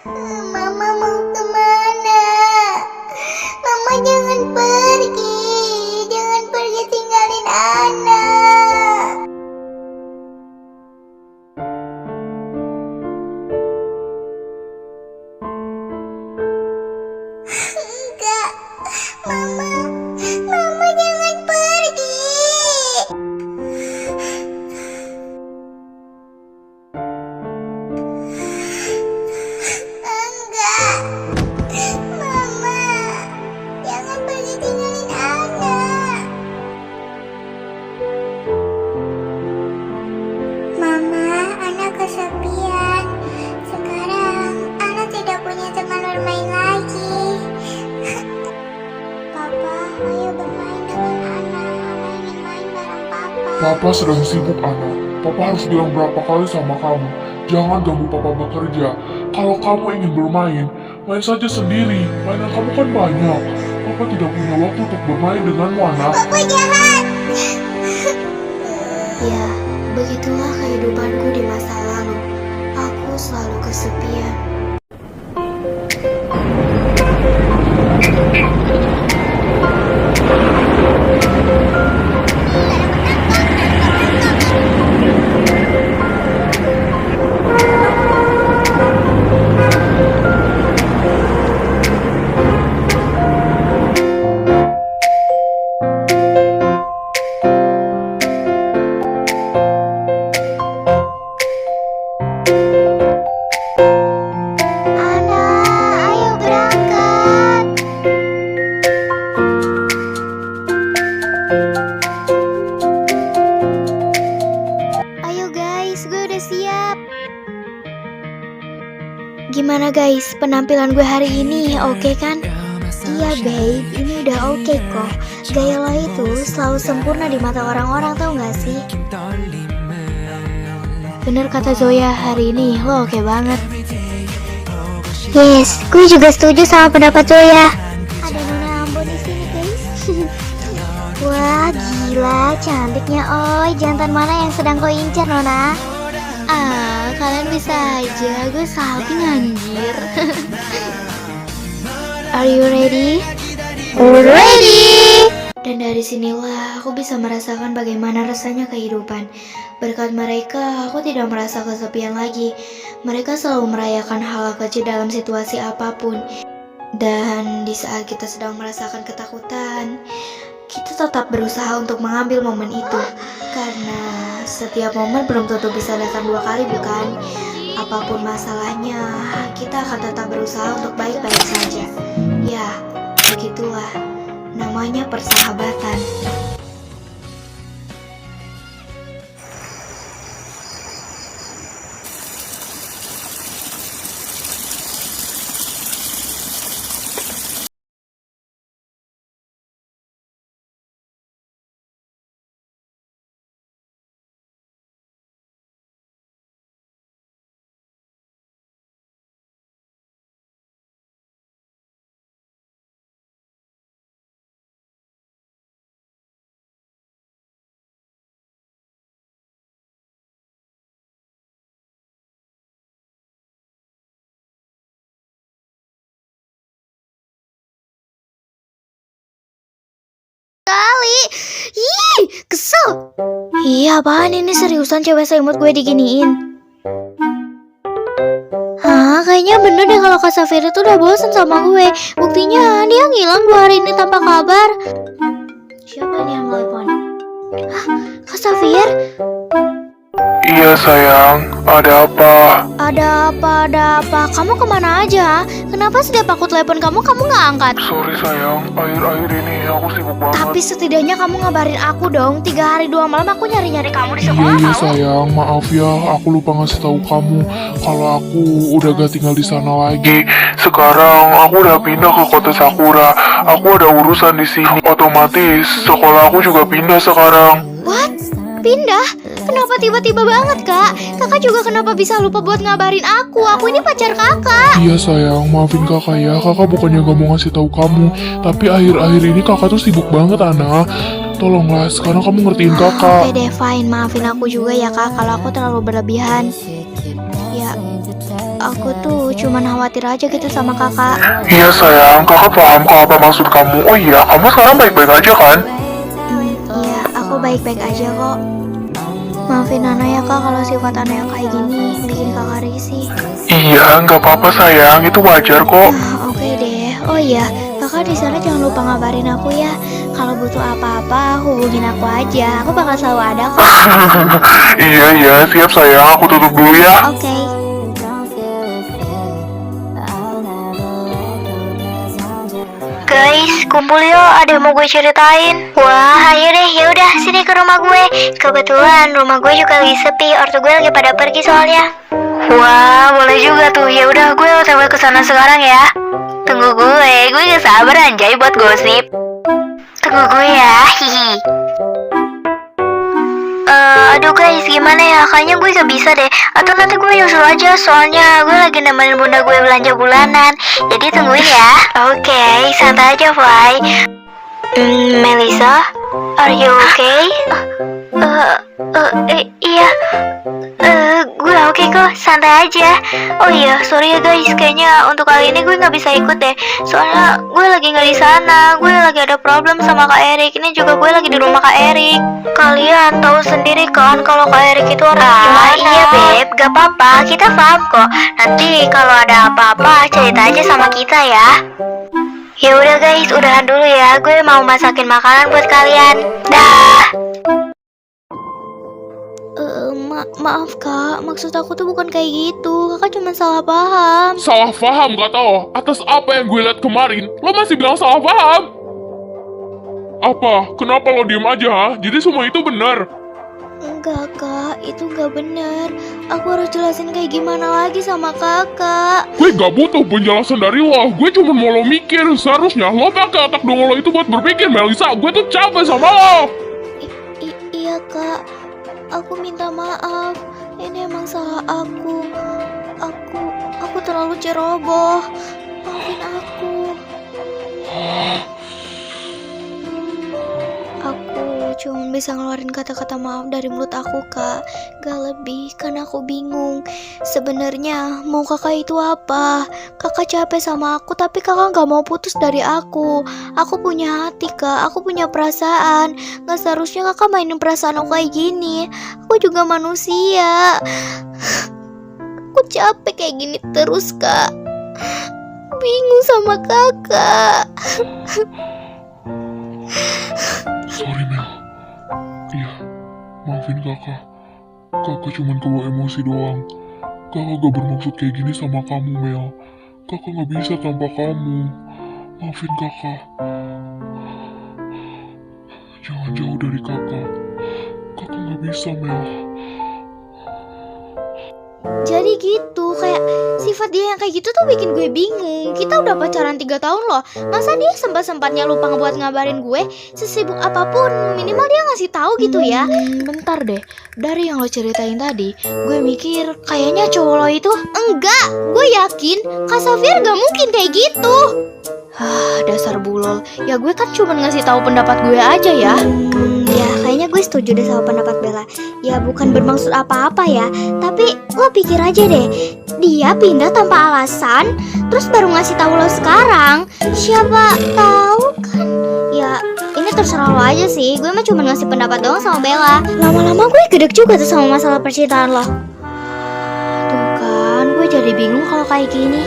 Mama mau kemana? Mama jangan pergi. Jangan pergi tinggalin anak. Enggak. Mama jangan pergi. Enggak. Mama, jangan pergi tinggalin anak. Mama, anak kesepian. Sekarang anak tidak punya teman bermain lagi. Papa, ayo bermain dengan anak. Anak ingin main bareng Papa. Papa sedang sibuk, anak. Papa harus bilang berapa kali sama kamu. Jangan ganggu Papa bekerja. Kalau kamu ingin bermain, main saja sendiri. Mainan kamu kan banyak. Papa tidak punya waktu untuk bermain denganmu, anak. Papa jahat. Ya, begitulah kehidupanku di masa lalu. Aku selalu kesepian. Anak, ayo berangkat. Ayo guys, gue udah siap. Gimana guys, penampilan gue hari ini oke kan? Iya babe, ini udah oke kok. Gaya lo itu selalu sempurna di mata orang-orang, tau gak sih? Bener kata Zoya, hari ini lo oke banget. Yes, gue juga setuju sama pendapat Zoya. Ada Nona Ambon di sini guys. Wah, gila cantiknya. Oi, jantan mana yang sedang kau incar, Nona? Ah, kalian bisa aja, gue salting anjir. Are you ready? Ready? Dan dari sinilah aku bisa merasakan bagaimana rasanya kehidupan. Berkat mereka, aku tidak merasa kesepian lagi. Mereka selalu merayakan hal kecil dalam situasi apapun. Dan di saat kita sedang merasakan ketakutan, kita tetap berusaha untuk mengambil momen itu. Karena setiap momen belum tentu bisa datang dua kali, bukan? Apapun masalahnya, kita akan tetap berusaha untuk baik-baik saja. Ya, begitulah. Namanya persahabatan. Kali. Ih, kesel. Iya, apaan ini, seriusan cewek seimut gue diginiin? Hah, kayaknya bener deh kalau Kak Safir itu udah bosen sama gue. Buktinya dia ngilang 2 hari ini tanpa kabar. Siapa ini yang telepon? Hah, Kak Safir? Iya sayang, ada apa? Ada apa? Kamu kemana aja? Kenapa setiap aku telepon kamu nggak angkat? Sorry sayang, akhir-akhir ini aku sibuk banget. Tapi setidaknya kamu ngabarin aku dong. 3 hari 2 malam aku nyari-nyari kamu di sekolah. Iya tahu? sayang, maaf ya, aku lupa ngasih tahu kamu kalau aku udah gak tinggal di sana lagi. Sekarang aku udah pindah ke kota Sakura. Aku ada urusan di sini. Otomatis sekolah aku juga pindah sekarang. What? Pindah? Kenapa tiba-tiba banget, Kak? Kakak juga kenapa bisa lupa buat ngabarin aku? Aku ini pacar kakak. Iya sayang, maafin kakak ya. Kakak bukannya gak mau ngasih tahu kamu, tapi akhir-akhir ini kakak tuh sibuk banget, Ana. Tolonglah, sekarang kamu ngertiin kakak. Oke deh, fine. Maafin aku juga ya, Kak, kalau aku terlalu berlebihan. Ya, aku tuh cuman khawatir aja gitu sama kakak. Iya sayang, kakak paham kok apa maksud kamu. Oh iya, kamu sekarang baik-baik aja kan? Iya, aku baik-baik aja kok. Maafin Nana ya kak kalau sifat Nana yang kayak gini bikin kakak risih. Iya, nggak apa-apa sayang, itu wajar kok. Oke deh. Oh iya, kakak di sana jangan lupa ngabarin aku ya. Kalau butuh apa-apa, hubungin aku aja. Aku bakal selalu ada kok. Iya, siap sayang, aku tutup dulu ya. Oke. Guys, kumpul yuk, ada yang mau gue ceritain. Wah, ayo deh, yaudah sini ke rumah gue. Kebetulan rumah gue juga lagi sepi, ortu gue lagi pada pergi soalnya. Wah, boleh juga tuh. Ya udah, gue otw ke sana sekarang ya. Tunggu gue gak sabar anjay buat gosip. Tunggu gue ya, hihi. Aduh guys, gimana ya? Kayaknya gue gak bisa deh. Atau nanti gue nyusul aja, soalnya gue lagi nemenin bunda gue belanja bulanan. Jadi tungguin ya. Oke, santai aja, Fly. Melissa, are you okay? Iya. Gue oke kok, santai aja. Oh iya, sorry ya guys, kayaknya untuk kali ini gue nggak bisa ikut deh. Soalnya gue lagi nggak di sana, gue lagi ada problem sama Kak Erik. Ini juga gue lagi di rumah Kak Erik. Kalian tahu sendiri kan kalau Kak Erik itu orang gimana? Iya beb, gak apa-apa, kita paham kok. Nanti kalau ada apa-apa cerita aja sama kita ya. Ya udah guys, udahan dulu ya. Gue mau masakin makanan buat kalian. Dah. Maaf kak, maksud aku tuh bukan kayak gitu. Kakak cuma salah paham. Salah paham kata lo? Atas apa yang gue lihat kemarin, lo masih bilang salah paham? Apa? Kenapa lo diem aja, ha? Jadi semua itu benar? Enggak kak, itu nggak benar. Aku harus jelasin kayak gimana lagi sama kakak. Gue gak butuh penjelasan dari lo. Gue cuma mau lo mikir. Seharusnya lo pakai otak dong lo itu buat berpikir, Melisa. Gue tuh capek sama lo. Iya kak, aku minta maaf. Ini emang salah aku. Aku terlalu ceroboh. Maafin aku. Aku cuma bisa ngeluarin kata-kata maaf dari mulut aku kak. Gak lebih, karena aku bingung. Sebenarnya mau kakak itu apa? Kakak capek sama aku, tapi kakak gak mau putus dari aku. Aku punya hati kak, aku punya perasaan. Gak seharusnya kakak mainin perasaan aku kayak gini. Aku juga manusia. Aku capek kayak gini terus kak. Bingung sama kakak. Sorry, Mel. Iya, maafin kakak. Kakak cuma kebawa emosi doang. Kakak gak bermaksud kayak gini sama kamu, Mel. Kakak gak bisa tanpa kamu. Maafin kakak. Jangan jauh dari kakak. Kakak gak bisa, Mel. Jadi gitu, kayak sifat dia yang kayak gitu tuh bikin gue bingung. Kita udah pacaran 3 tahun loh. Masa dia sempat-sempatnya lupa ngebuat ngabarin gue? Sesibuk apapun, minimal dia ngasih tahu gitu ya. Bentar deh, dari yang lo ceritain tadi, gue mikir kayaknya cowok lo itu enggak. Gue yakin Kak Safir gak mungkin kayak gitu. Dasar bulol. Ya gue kan cuma ngasih tahu pendapat gue aja ya. Ya kayaknya gue setuju deh sama pendapat Bella. Ya bukan bermaksud apa-apa ya, tapi lo pikir aja deh, dia pindah tanpa alasan, terus baru ngasih tahu lo sekarang. Siapa tahu kan? Ya ini terserah lo aja sih. Gue mah cuma ngasih pendapat doang sama Bella. Lama-lama gue gedek juga tuh sama masalah percintaan lo. Tuh kan, gue jadi bingung kalau kayak gini.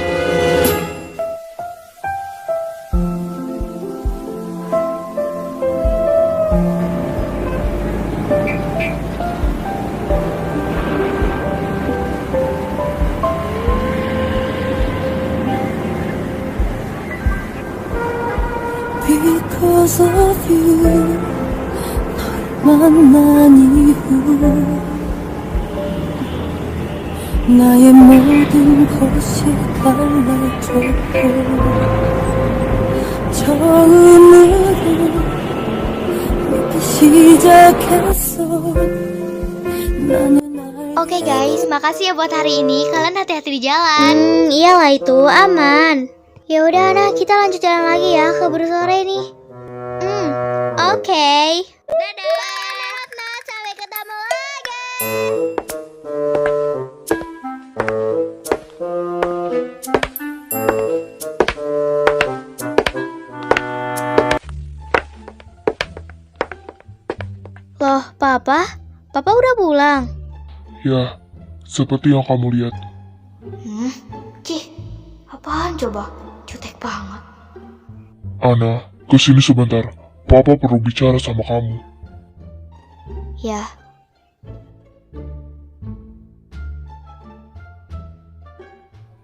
Because of you 널 만난 이후 나의 모든 것이 달라졌고 처음으로 믿기 시작했어 나는 Oke guys, makasih ya buat hari ini. Kalian hati-hati di jalan. Iyalah itu aman. Ya udah nah, kita lanjut jalan lagi ya, keburu sore nih. Oke. Dadah. Nah, sampai ketemu lagi. Papa? Papa udah pulang? Ya, seperti yang kamu lihat. Cih, apaan coba? Jutek banget. Ana, kesini sebentar. Papa perlu bicara sama kamu. Ya,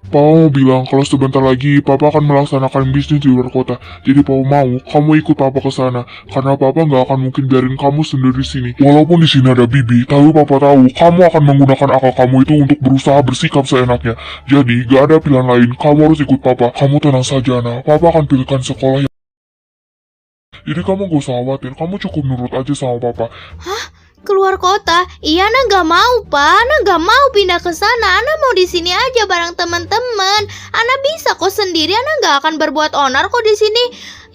Papa mau bilang kalau sebentar lagi Papa akan melaksanakan bisnis di luar kota. Jadi Papa mau kamu ikut Papa ke sana. Karena Papa nggak akan mungkin biarin kamu sendiri di sini. Walaupun di sini ada Bibi, tapi Papa tahu kamu akan menggunakan akal kamu itu untuk berusaha bersikap seenaknya. Jadi gak ada pilihan lain. Kamu harus ikut Papa. Kamu tenang saja, Ana. Papa akan pilihkan sekolah yang... Jadi kamu gak usah khawatir. Kamu cukup nurut aja sama Papa. keluar kota? Iya, Ana nggak mau, Pak. Ana nggak mau pindah ke sana. Ana mau di sini aja bareng teman-teman. Ana bisa kok sendiri. Ana nggak akan berbuat onar kok di sini.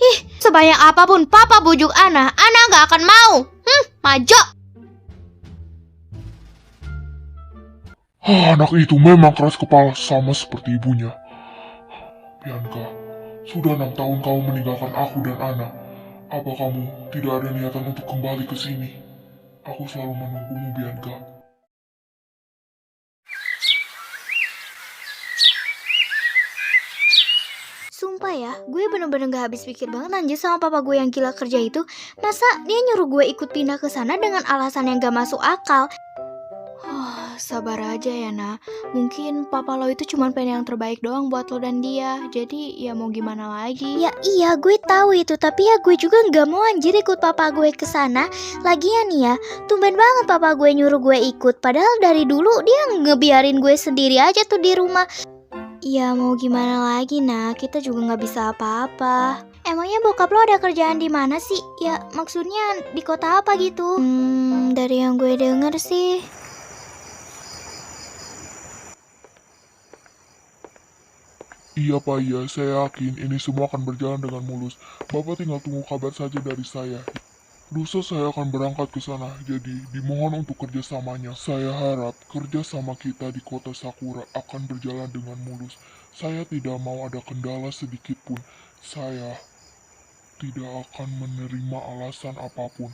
Ih, sebanyak apapun Papa bujuk Ana nggak akan mau. Majo. Anak itu memang keras kepala sama seperti ibunya. Bianca, sudah 6 tahun kamu meninggalkan aku dan Ana. Apa kamu tidak ada niatan untuk kembali ke sini? Aku selalu menunggumu, Bianca. Sumpah ya, gue bener-bener gak habis pikir banget anjir sama papa gue yang gila kerja itu. Masa dia nyuruh gue ikut pindah ke sana dengan alasan yang gak masuk akal? Sabar aja ya, Nak. Mungkin papa lo itu cuma pengen yang terbaik doang buat lo dan dia. Jadi ya mau gimana lagi? Ya iya, gue tahu itu. Tapi ya gue juga gak mau anjir ikut papa gue ke sana. Lagian ya, tumben banget papa gue nyuruh gue ikut. Padahal dari dulu dia ngebiarin gue sendiri aja tuh di rumah. Ya mau gimana lagi, Nak, kita juga nggak bisa apa-apa. Emangnya bokap lo ada kerjaan di mana sih? Ya maksudnya di kota apa gitu? Dari yang gue denger sih. Iya Pak, iya, saya yakin ini semua akan berjalan dengan mulus. Bapak tinggal tunggu kabar saja dari saya. Lusa saya akan berangkat ke sana, jadi dimohon untuk kerjasamanya. Saya harap kerjasama kita di kota Sakura akan berjalan dengan mulus. Saya tidak mau ada kendala sedikit pun. Saya tidak akan menerima alasan apapun.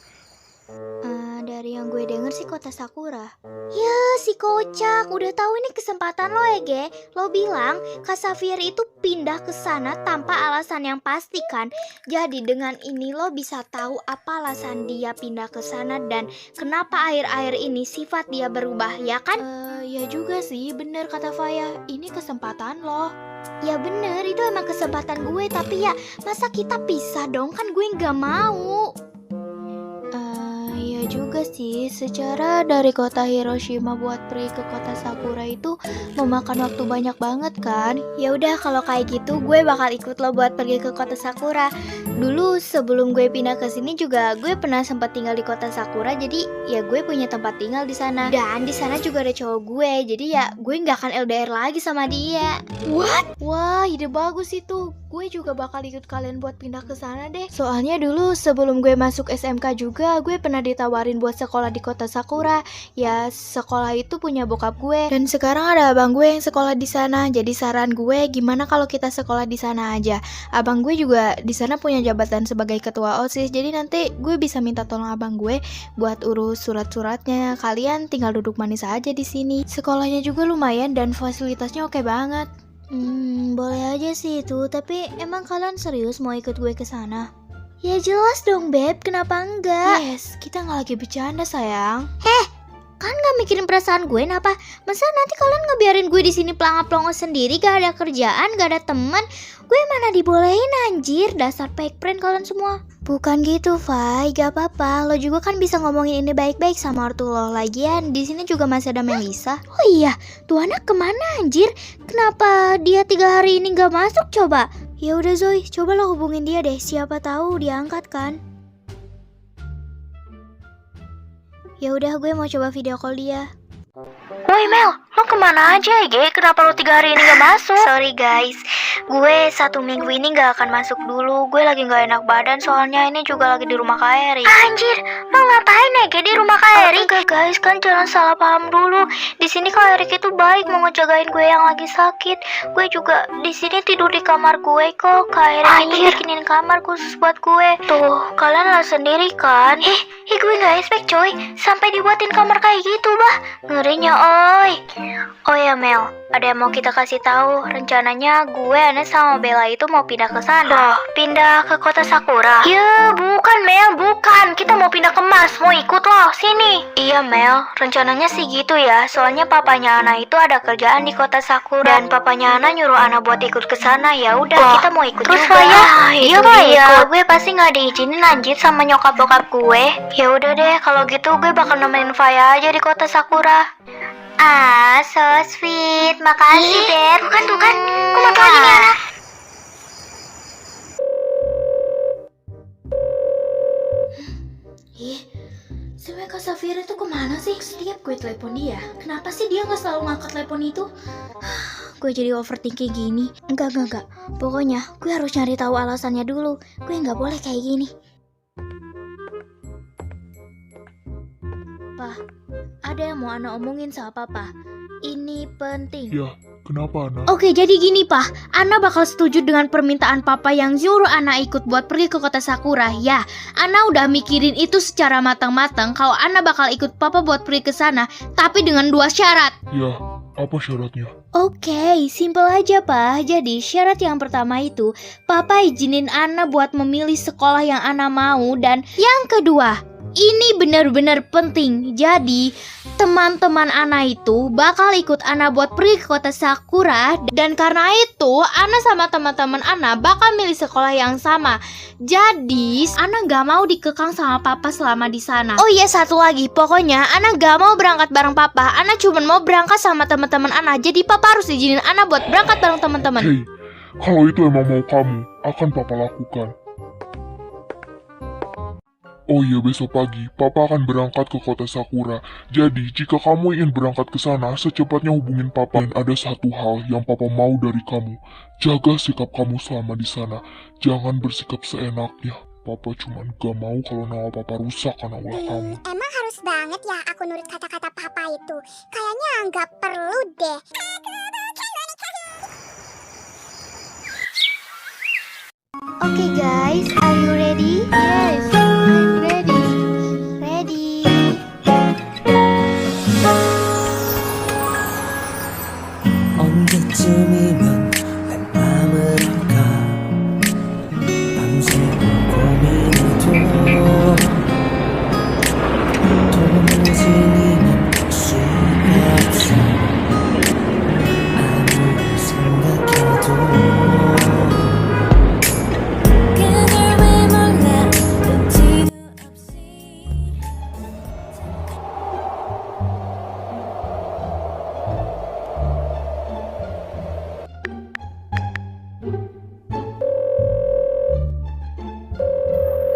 Dari yang gue denger sih kota Sakura. Ya si kocak, udah tahu ini kesempatan lo ya Ge. Lo bilang Kak Xavier itu pindah ke sana tanpa alasan yang pasti kan. Jadi dengan ini lo bisa tahu apa alasan dia pindah ke sana dan kenapa akhir-akhir ini sifat dia berubah, ya kan? Ya juga sih, bener kata Faya. Ini kesempatan lo. Ya bener, itu emang kesempatan gue. Tapi ya masa kita pisah dong, kan gue gak mau. Ya juga sih, secara dari kota Hiroshima buat pergi ke kota Sakura itu memakan waktu banyak banget kan. Ya udah kalau kayak gitu gue bakal ikut lo buat pergi ke kota Sakura. Dulu sebelum gue pindah ke sini juga gue pernah sempat tinggal di kota Sakura, jadi ya gue punya tempat tinggal di sana. Dan di sana juga ada cowok gue, jadi ya gue nggak akan LDR lagi sama dia. What? Wah, ide bagus itu. Gue juga bakal ikut kalian buat pindah ke sana deh. Soalnya dulu sebelum gue masuk SMK juga gue pernah ditawarin buat sekolah di kota Sakura. Ya sekolah itu punya bokap gue. Dan sekarang ada abang gue yang sekolah di sana. Jadi saran gue gimana kalau kita sekolah di sana aja. Abang gue juga di sana punya jabatan sebagai ketua OSIS. Jadi nanti gue bisa minta tolong abang gue buat urus surat-suratnya. Kalian tinggal duduk manis aja di sini. Sekolahnya juga lumayan dan fasilitasnya oke banget. Boleh aja sih itu, tapi emang kalian serius mau ikut gue ke sana? Ya jelas dong, Beb, kenapa enggak? Yes, kita nggak lagi bercanda, sayang. Kan nggak mikirin perasaan gue, napa? Masa nanti kalian ngebiarin gue di sini pelangap-pelongo sendiri, gak ada kerjaan, gak ada teman? Gue mana dibolehin anjir, dasar fake friend kalian semua. Bukan gitu, Fai, gak apa-apa. Lo juga kan bisa ngomongin ini baik-baik sama ortu lo. Lagian di sini juga masih ada Melisa. Oh iya, tuh anak kemana anjir? Kenapa dia 3 hari ini gak masuk coba? Ya udah Zoe, coba lo hubungin dia deh. Siapa tahu dia angkat kan? Ya udah, gue mau coba video call dia. Woi Mel, lo kemana aja ya, Ge? Kenapa lo 3 hari ini gak masuk? Sorry guys, Gue 1 minggu ini gak akan masuk dulu. Gue lagi gak enak badan soalnya ini juga lagi di rumah Kak Eri. Anjir, lo ngapain ya di rumah Kak Eri? Enggak guys, kan jangan salah paham dulu. Di sini Kak Eri itu baik mau ngejagain gue yang lagi sakit. Gue juga di sini tidur di kamar gue kok. Kak Eri itu bikinin kamar khusus buat gue. Tuh, kalian lihat sendiri kan? Gue gak expect coy, sampai dibuatin kamar kayak gitu bah. Ngerinya oi. Oh ya Mel, ada yang mau kita kasih tahu. Rencananya gue, Ana sama Bella itu mau pindah ke sana. Pindah ke kota Sakura? Ya, bukan Mel, bukan. Kita mau pindah ke Mars, mau ikut loh, sini. Iya Mel, rencananya sih gitu ya. Soalnya papanya Ana itu ada kerjaan di kota Sakura dan papanya Ana nyuruh Ana buat ikut ke sana. Ya udah, kita mau ikut terus juga. Iya Pak, ikut. Gue pasti nggak diizinin anjir sama nyokap bokap gue. Ya udah deh, kalau gitu gue bakal nemenin Faya aja di kota Sakura. Ah, so sweet. Makasih, Beb. Tuh kan. Kumat lagi nih, anak. Sebenarnya Kak Safira tuh kemana sih? Setiap gue telepon dia, kenapa sih dia nggak selalu ngangkat telepon itu? Gue jadi overthinking gini. Enggak. Pokoknya gue harus cari tahu alasannya dulu. Gue nggak boleh kayak gini. Pak, ada yang mau Ana omongin sama Papa. Ini penting. Ya, kenapa Ana? Oke, jadi gini Pak, Ana bakal setuju dengan permintaan Papa yang nyuruh Ana ikut buat pergi ke kota Sakura. Ya, Ana udah mikirin itu secara matang-matang kalau Ana bakal ikut Papa buat pergi ke sana, tapi dengan 2 syarat. Ya, apa syaratnya? Oke, simpel aja Pak. Jadi syarat yang pertama itu Papa izinin Ana buat memilih sekolah yang Ana mau. Dan yang kedua, ini benar-benar penting. Jadi teman-teman Ana itu bakal ikut Ana buat pergi ke kota Sakura. Dan karena itu Ana sama teman-teman Ana bakal milih sekolah yang sama. Jadi Ana gak mau dikekang sama Papa selama di sana. Oh iya, satu lagi, pokoknya Ana gak mau berangkat bareng Papa. Ana cuma mau berangkat sama teman-teman Ana. Jadi Papa harus izinin Ana buat berangkat bareng teman-teman. Hei, kalau itu emang mau kamu, akan Papa lakukan. Oh iya, besok pagi Papa akan berangkat ke kota Sakura. Jadi jika kamu ingin berangkat ke sana, secepatnya hubungin Papa. Dan ada satu hal yang Papa mau dari kamu, jaga sikap kamu selama di sana. Jangan bersikap seenaknya. Papa cuman gak mau kalau nama Papa rusak karena ulah kamu. Emang harus banget ya aku nurut kata-kata Papa itu? Kayaknya nggak perlu deh. Okay guys, are you ready? Yes, I'm ready. Ready. 언제쯤이면 내 맘을 알까 밤새고 고민해도 도무지 니는 볼 수가 없어 아무리 생각해도 그걸 왜 몰라 눈치도 없이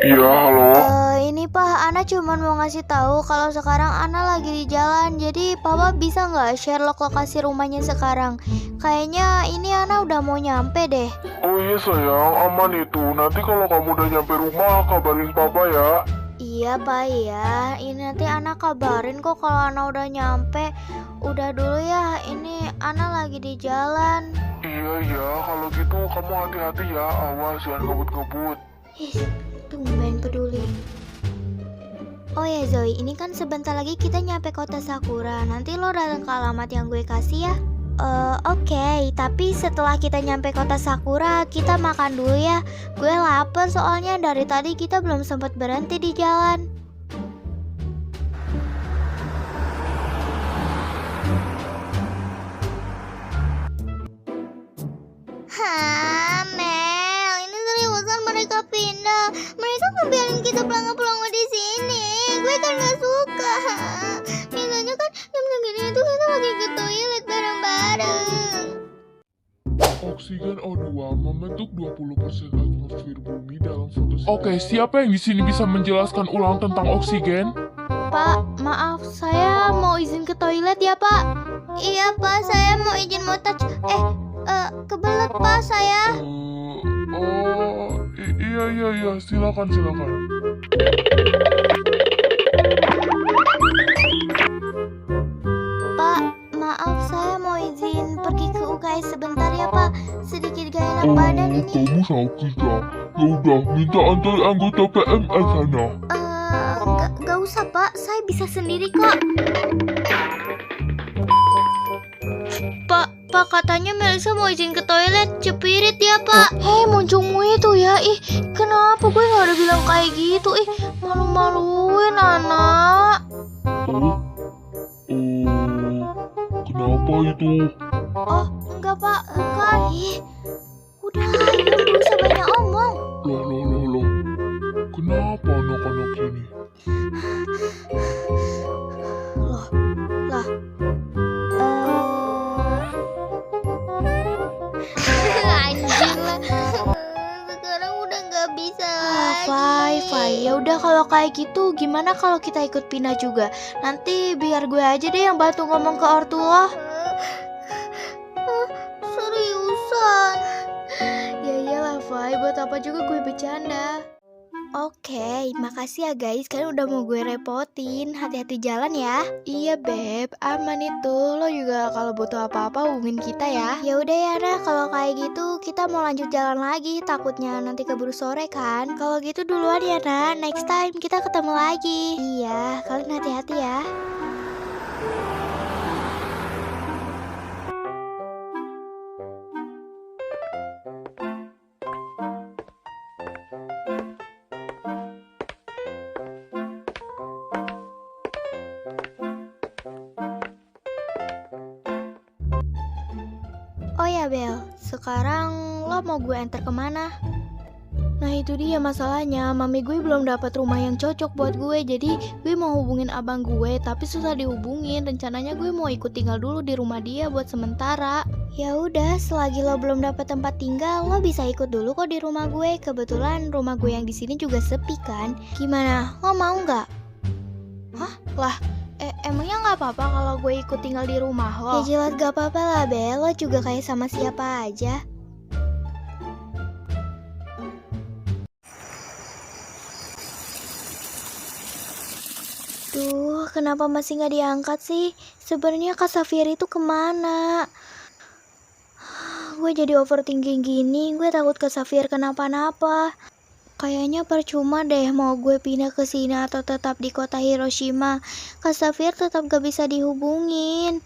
Iya, halo? Ini Pak, Ana cuma mau ngasih tahu kalau sekarang Ana lagi di jalan. Jadi Papa bisa nggak share lokasi rumahnya sekarang? Kayaknya ini Ana udah mau nyampe deh. Oh iya sayang, aman itu. Nanti kalau kamu udah nyampe rumah, kabarin Papa ya. Iya Pak ya, ini nanti Ana kabarin kok kalau Ana udah nyampe. Udah dulu ya, ini Ana lagi di jalan. Iya, kalau gitu kamu hati-hati ya. Awas, jangan ngebut-ngebut. Tumben peduli. Oh ya Zoe, ini kan sebentar lagi kita nyampe kota Sakura. Nanti lo datang ke alamat yang gue kasih ya. Oke, tapi setelah kita nyampe kota Sakura, kita makan dulu ya. Gue lapar soalnya dari tadi kita belum sempat berhenti di jalan. Hah, Mel, ini seriusan mereka pindah. Mereka ngebiarin kita pelangga-pelangga di sini. Gue kan gak suka. Biasanya kan jam segini itu kita lagi ke toilet bareng-bareng. Oksigen O2 membentuk 20% atmosfer bumi dalam fotosintesa. Oke, siapa yang di sini bisa menjelaskan ulang tentang oksigen? Pak, maaf, saya mau izin ke toilet ya Pak. Iya Pak, saya mau izin mau touch. Kebelet Pak saya. Iya, silakan. Pak, maaf saya mau izin pergi ke UKS sebentar ya Pak. Sedikit gak enak badan ini. Kamu sakit ya? Yaudah, minta antar anggota PMS sana. Gak usah Pak, saya bisa sendiri kok. Pak katanya Melisa mau izin ke toilet, cepirit ya Pak. Hei muncungmu itu ya, kenapa gue gak ada bilang kayak gitu, malu-maluin anak. Kenapa itu? Oh enggak Pak, kan. Udah usah banyak omong. Loh. Kenapa anak-anak ini? Lah. Anjir lah. Sekarang udah nggak bisa lagi. Fai. Ya udah kalau kayak gitu, gimana kalau kita ikut Pina juga? Nanti biar gue aja deh yang bantu ngomong ke ortua. Seriusan? Ya iyalah Fai, buat apa juga gue bercanda. Oke, makasih ya guys, kalian udah mau gue repotin. Hati-hati jalan ya. Iya Beb, aman itu. Lo juga kalau butuh apa-apa hubungin kita ya. Ya udah ya Nah, kalau kayak gitu kita mau lanjut jalan lagi. Takutnya nanti keburu sore kan. Kalau gitu duluan ya Nah, next time kita ketemu lagi. Iya, kalian hati-hati ya. Oh ya Bel, sekarang lo mau gue antar kemana? Nah itu dia masalahnya, mami gue belum dapat rumah yang cocok buat gue. Jadi gue mau hubungin abang gue, tapi susah dihubungin. Rencananya gue mau ikut tinggal dulu di rumah dia buat sementara. Ya udah, selagi lo belum dapat tempat tinggal, lo bisa ikut dulu kok di rumah gue. Kebetulan rumah gue yang di sini juga sepi kan. Gimana, lo mau nggak? Hah? Lah, emangnya nggak apa-apa kalau gue ikut tinggal di rumah lo? Ya jelas gak apa-apa lah Bel, lo juga kayak sama siapa aja. Duh, kenapa masih nggak diangkat sih? Sebenarnya Kak Safir itu kemana? Gue jadi overthinking gini, gue takut Kak Safir kenapa-napa. Kayaknya percuma deh mau gue pindah ke sini atau tetap di kota Hiroshima. Kak Safir tetap gak bisa dihubungin.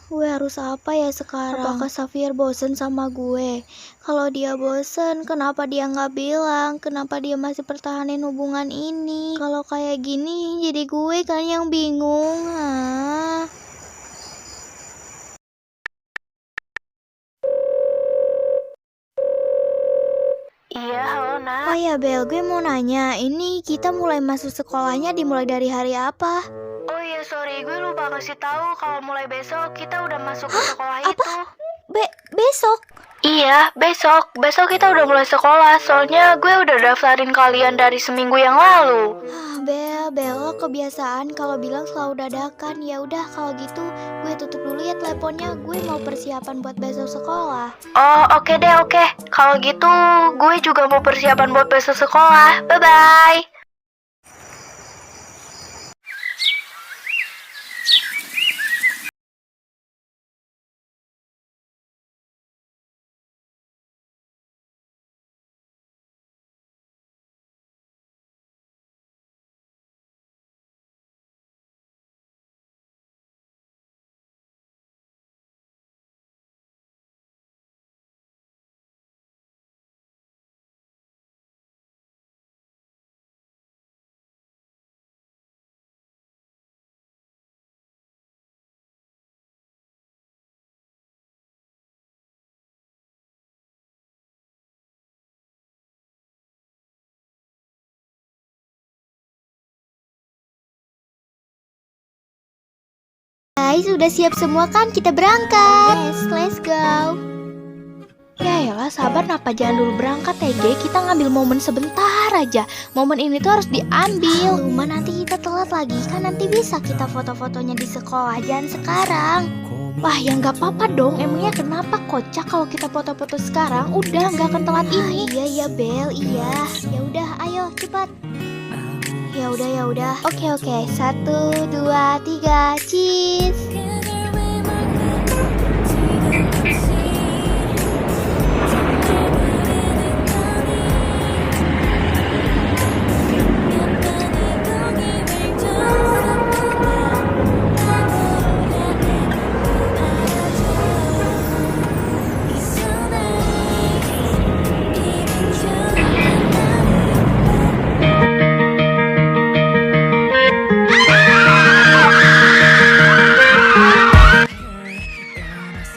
Gue harus apa ya sekarang? Apakah Safir bosen sama gue? Kalau dia bosen, kenapa dia nggak bilang? Kenapa dia masih pertahanin hubungan ini? Kalau kayak gini, jadi gue kan yang bingung. Iya, halo Nak. Oh ya Bel, gue mau nanya, ini kita mulai masuk sekolahnya dimulai dari hari apa? Oh iya, sorry, gue lupa ngasih tahu kalau mulai besok kita udah masuk ke sekolah itu. Besok? Iya, besok kita udah mulai sekolah. Soalnya gue udah daftarin kalian dari seminggu yang lalu. Bel, lo kebiasaan kalau bilang selalu dadakan. Ya udah kalau gitu gue tutup dulu ya teleponnya. Gue mau persiapan buat besok sekolah. Oh, oke deh, oke. Kalau gitu gue juga mau persiapan buat besok sekolah. Bye-bye. Guys, udah siap semua kan? Kita berangkat. Yes, let's go. Ya elah, sabar napa jangan dulu berangkat TG. Kita ngambil momen sebentar aja. Momen ini tuh harus diambil. Luma nanti kita telat lagi. Kan nanti bisa kita foto-fotonya di sekolah, jangan sekarang. Lah ya nggak apa-apa dong, emangnya kenapa kocak kalau kita foto-foto sekarang? Udah nggak akan telat ini. Iya ya Bel, iya. Ya udah, ayo cepat. Ya udah. Oke. 1, 2, 3, cheese.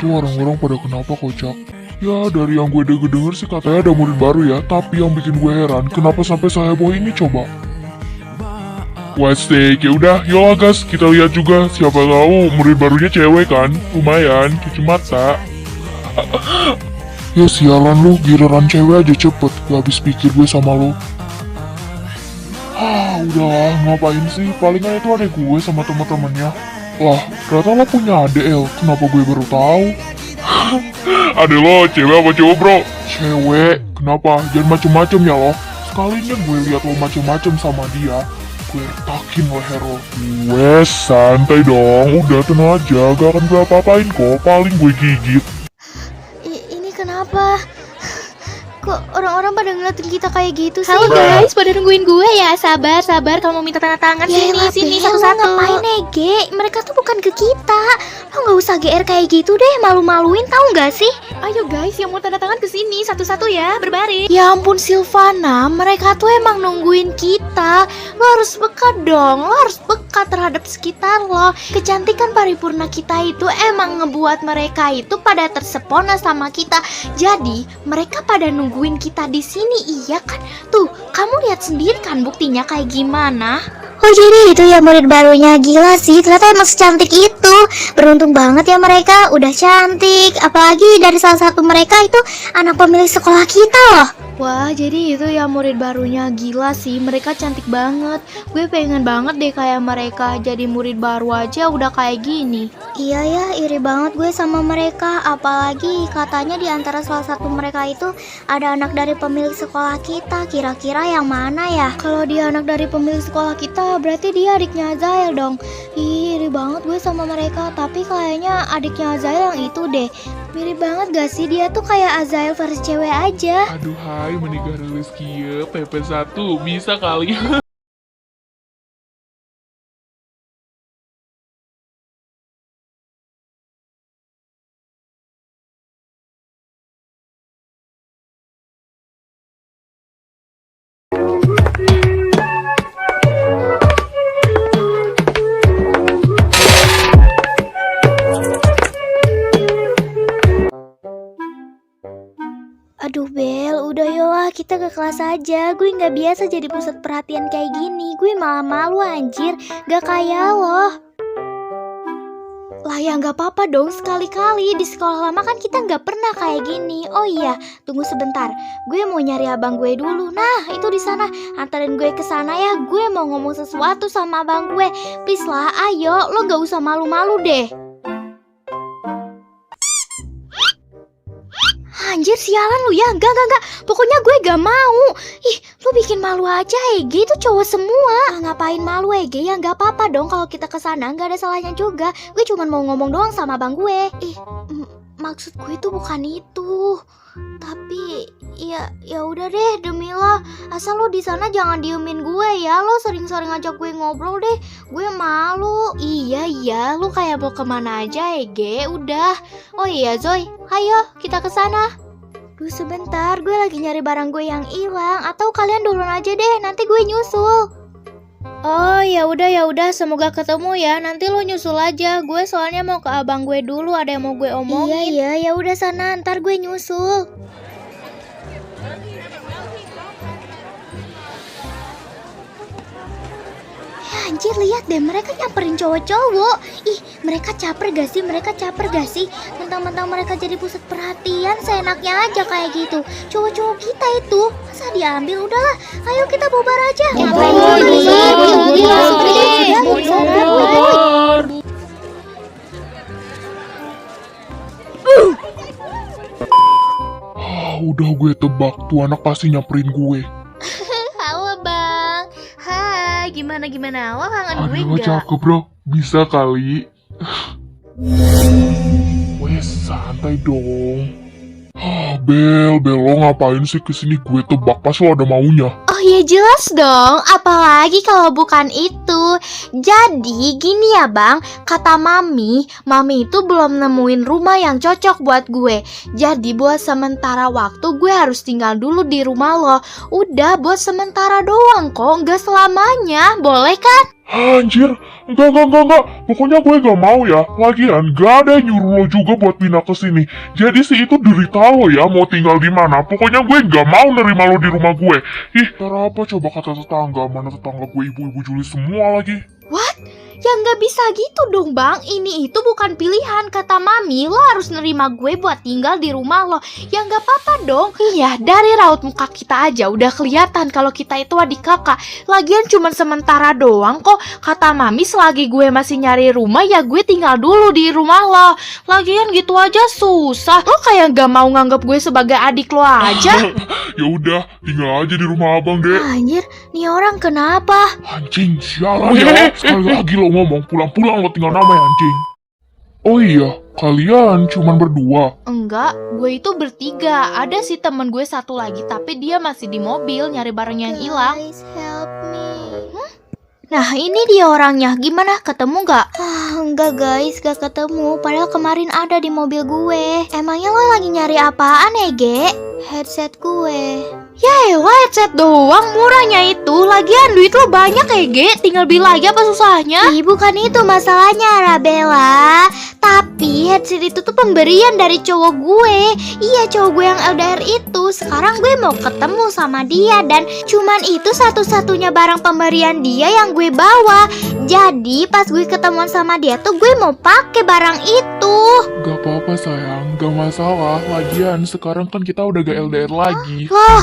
Tuh orang-orang pada kenapa kocak? Ya dari yang gue denger sih katanya ada murid baru ya. Tapi yang bikin gue heran, kenapa sampai seheboh ini coba? Wastek, ya udah, yuk gas, kita lihat juga. Siapa tahu murid barunya cewek kan? Lumayan, cuci mata. Ya sialan lu, giliran cewek aja cepet. Gak habis pikir gue sama lu. Udah, ngapain sih? Palingan itu adek gue sama teman-temannya. Wah, ternyata lo punya adek El. Kenapa gue baru tahu? Adek lo cewek apa cowok bro? Cewek. Kenapa? Jangan macem-macem ya lo. Sekalinya gue lihat lo macem-macem sama dia, gue retakin leher lo. Wes, santai dong. Udah tenang aja, gak akan gue apa-apain kok. Paling gue gigit. Ini kenapa? Kok orang-orang pada ngeliatin kita kayak gitu sih? Halo guys, pada nungguin gue ya. Sabar, kamu mau minta tanda tangan. Sini satu-satu. Ngapain Ege? Mereka tuh bukan ke kita. Lo nggak usah GR kayak gitu deh, malu-maluin tahu nggak sih? Ayo guys, yang mau tanda tangan kesini satu-satu ya, berbaris. Ya ampun Silvana, mereka tuh emang nungguin kita. Lo harus peka dong, lo harus peka terhadap sekitar lo. Kecantikan paripurna kita itu emang ngebuat mereka itu pada tersepona sama kita. Jadi mereka pada nungguin kita di sini, iya kan? Tuh, kamu lihat sendiri kan buktinya kayak gimana? Oh jadi itu ya murid barunya. Gila sih, ternyata emang secantik itu. Beruntung banget ya mereka, udah cantik. Apalagi dari salah satu mereka itu anak pemilik sekolah kita loh. Wah, jadi itu ya murid barunya. Gila sih, mereka cantik banget. Gue pengen banget deh kayak mereka. Jadi murid baru aja udah kayak gini. Iya ya, iri banget gue sama mereka. Apalagi katanya di antara salah satu mereka itu ada anak dari pemilik sekolah kita. Kira-kira yang mana ya? Kalau dia anak dari pemilik sekolah kita, berarti dia adiknya Azael dong. Ih, iri banget gue sama mereka. Tapi kayaknya adiknya Azael yang itu deh. Mirip banget gak sih? Dia tuh kayak Azael versi cewek aja. Aduh hai, menikah Rizky ya. PP1, bisa kali. Aduh Bel, udah yolah kita ke kelas aja. Gue gak biasa jadi pusat perhatian kayak gini. Gue malah malu anjir, gak kayak lo. Lah ya gak apa-apa dong, sekali-kali. Di sekolah lama kan kita gak pernah kayak gini. Oh iya, tunggu sebentar. Gue mau nyari abang gue dulu. Nah, itu di sana. Antarin gue ke sana ya. Gue mau ngomong sesuatu sama abang gue. Please lah, ayo. Lo gak usah malu-malu deh. Anjir sialan lu ya, enggak pokoknya gue gak mau. Ih, lu bikin malu aja Ege, itu cowok semua. Ngapain malu Ege, ya gak apa-apa dong kalau kita kesana, gak ada salahnya juga. Gue cuma mau ngomong doang sama bang gue. Maksud gue itu bukan itu. Tapi ya udah deh, demi lo. Asal lo di sana jangan diemin gue ya. Lo sering-sering ngajak gue ngobrol deh. Gue malu. Iya, lu kayak mau kemana aja Ege. Udah. Oh iya Zoe, ayo kita ke sana. Duh sebentar, gue lagi nyari barang gue yang hilang. Atau kalian duluan aja deh, nanti gue nyusul. Oh ya udah, semoga ketemu ya. Nanti lo nyusul aja. Gue soalnya mau ke abang gue dulu, ada yang mau gue omongin. Iya, ya udah sana, ntar gue nyusul. Anjir lihat deh, mereka nyamperin cowok-cowok. Ih, mereka caper gak sih? Mentang-mentang mereka jadi pusat perhatian, seenaknya aja kayak gitu. Cowok-cowok kita itu masa diambil? Udahlah, ayo kita bubar aja. udah gue tebak tuh anak pasti nyamperin gue. Halo bang. Hai, gimana? Lo kangen gue Aduh, gak? cakep bro. Bisa kali. Wes, santai dong. Bel, lo ngapain sih kesini? Gue tebak pas lo ada maunya. Oh ya jelas dong, apalagi kalau bukan itu. Jadi gini ya bang, kata Mami itu belum nemuin rumah yang cocok buat gue. Jadi buat sementara waktu gue harus tinggal dulu di rumah lo. Udah buat sementara doang kok, gak selamanya, boleh kan? Anjir, enggak. Pokoknya gue gak mau ya. Lagian gak ada yang nyuruh lo juga buat pindah ke sini. Jadi sih itu derita lo ya mau tinggal di mana. Pokoknya gue gak mau nerima lo di rumah gue. Ih, ntar apa coba kata tetangga? Mana tetangga gue ibu-ibu Juli semua lagi. What? Ya nggak bisa gitu dong bang, ini itu bukan pilihan. Kata Mami, lo harus nerima gue buat tinggal di rumah lo. Ya nggak apa-apa dong. Iya, dari raut muka kita aja udah kelihatan kalau kita itu adik kakak. Lagian cuma sementara doang kok. Kata Mami selagi gue masih nyari rumah ya gue tinggal dulu di rumah lo. Lagian gitu aja susah. Lo kayak nggak mau nganggap gue sebagai adik lo aja. Ya udah, tinggal aja di rumah abang deh. Anjir, nih orang kenapa? Anjing, sialan ya. Sekali lagi lo ngomong, pulang-pulang lo tinggal namanya anjing. Oh iya, kalian cuman berdua. Enggak, gue itu bertiga. Ada sih temen gue satu lagi, tapi dia masih di mobil nyari barang yang hilang. Nah ini dia orangnya, gimana ketemu gak? Enggak guys, gak ketemu. Padahal kemarin ada di mobil gue. Emangnya lo lagi nyari apaan ya Ge? Headset gue. Ya elah headset doang, murahnya itu. Lagian duit lo banyak ya Ge, tinggal beli lagi apa susahnya? Ih bukan itu masalahnya Arabella. Tapi headset itu tuh pemberian dari cowok gue. Iya cowok gue yang LDR itu. Sekarang gue mau ketemu sama dia. Dan cuman itu satu-satunya barang pemberian dia yang gue bawa. Jadi pas gue ketemuan sama dia tuh gue mau pakai barang itu. Gak apa-apa sayang, gak masalah. Lagian sekarang kan kita udah gak LDR lagi. Loh